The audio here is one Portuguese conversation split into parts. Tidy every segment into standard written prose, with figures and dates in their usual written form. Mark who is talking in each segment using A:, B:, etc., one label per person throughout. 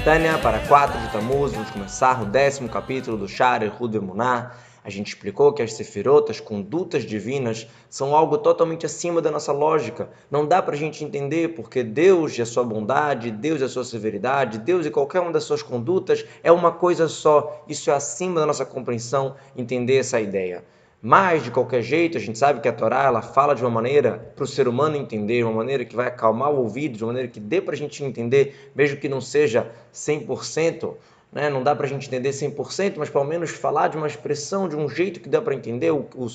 A: Tânia, para 4 de Tammuz, vamos começar o 10º capítulo do Sha'ar Eichud Ve'emunah. A gente explicou que as sefirot, as condutas divinas, são algo totalmente acima da nossa lógica. Não dá para a gente entender porque Deus e a sua bondade, Deus e a sua severidade, Deus e qualquer uma das suas condutas é uma coisa só. Isso é acima da nossa compreensão, entender essa ideia. Mas, de qualquer jeito, a gente sabe que a Torá ela fala de uma maneira para o ser humano entender, uma maneira que vai acalmar o ouvido, de uma maneira que dê para a gente entender, mesmo que não seja 100%, né? Não dá para a gente entender 100%, mas pelo menos falar de uma expressão, de um jeito que dá para entender o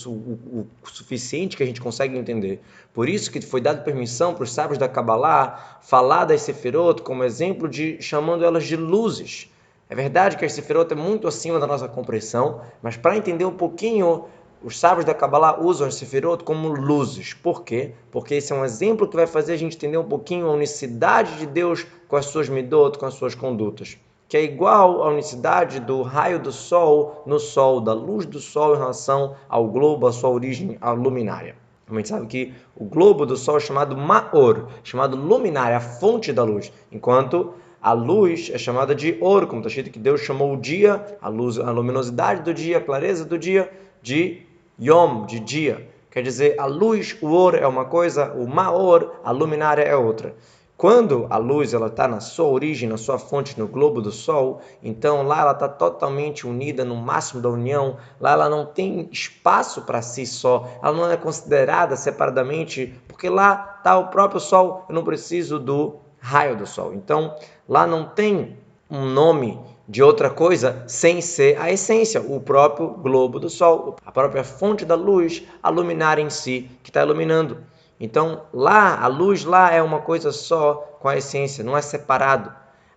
A: suficiente que a gente consegue entender. Por isso que foi dada permissão para os sábios da Kabbalah falar das Sefirot como exemplo de chamando elas de luzes. É verdade que as Sefirot é muito acima da nossa compreensão, mas para entender um pouquinho, os sábios da Kabbalah usam as Sefirot como luzes. Por quê? Porque esse é um exemplo que vai fazer a gente entender um pouquinho a unicidade de Deus com as suas midot, com as suas condutas. Que é igual à unicidade do raio do sol no sol, da luz do sol em relação ao globo, à sua origem, à luminária. A gente sabe que o globo do sol é chamado Ma'or, chamado luminária, a fonte da luz, enquanto a luz é chamada de Or, como está escrito que Deus chamou o dia, a luz, a luminosidade do dia, a clareza do dia, de Yom, de dia. Quer dizer, a luz, o Or é uma coisa, o Ma'or, a luminária é outra. Quando a luz está na sua origem, na sua fonte, no globo do sol, então lá ela está totalmente unida no máximo da união, lá ela não tem espaço para si só, ela não é considerada separadamente, porque lá está o próprio sol, eu não preciso do raio do sol. Então, lá não tem um nome de outra coisa sem ser a essência, o próprio globo do sol, a própria fonte da luz, a luminária em si, que está iluminando. Então, lá, a luz lá é uma coisa só com a essência, não é separado.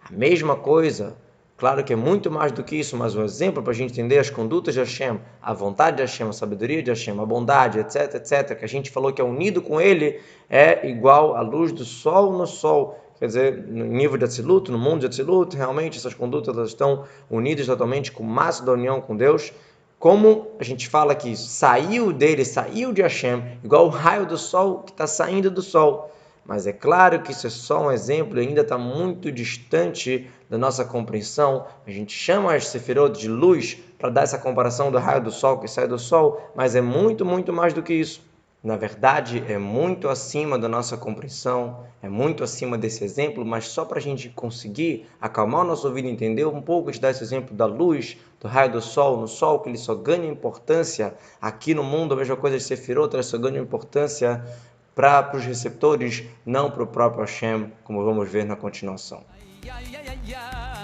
A: A mesma coisa, claro que é muito mais do que isso, mas um exemplo para a gente entender as condutas de Hashem, a vontade de Hashem, a sabedoria de Hashem, a bondade, etc, etc, que a gente falou que é unido com ele, é igual à luz do sol no sol. Quer dizer, no nível de Atzilut, no mundo de Atzilut, realmente essas condutas elas estão unidas totalmente com o máximo da união com Deus. Como a gente fala que saiu dele, saiu de Hashem, igual o raio do sol que está saindo do sol. Mas é claro que isso é só um exemplo e ainda está muito distante da nossa compreensão. A gente chama as Sefirot de luz para dar essa comparação do raio do sol que sai do sol, mas é muito, muito mais do que isso. Na verdade, é muito acima da nossa compreensão, é muito acima desse exemplo, mas só para a gente conseguir acalmar o nosso ouvido e entender um pouco, te dar esse exemplo da luz, do raio do sol, no sol, que ele só ganha importância aqui no mundo, a mesma coisa de Sefirot, ele só ganha importância para os receptores, não para o próprio Hashem, como vamos ver na continuação.
B: Ay, ay, ay,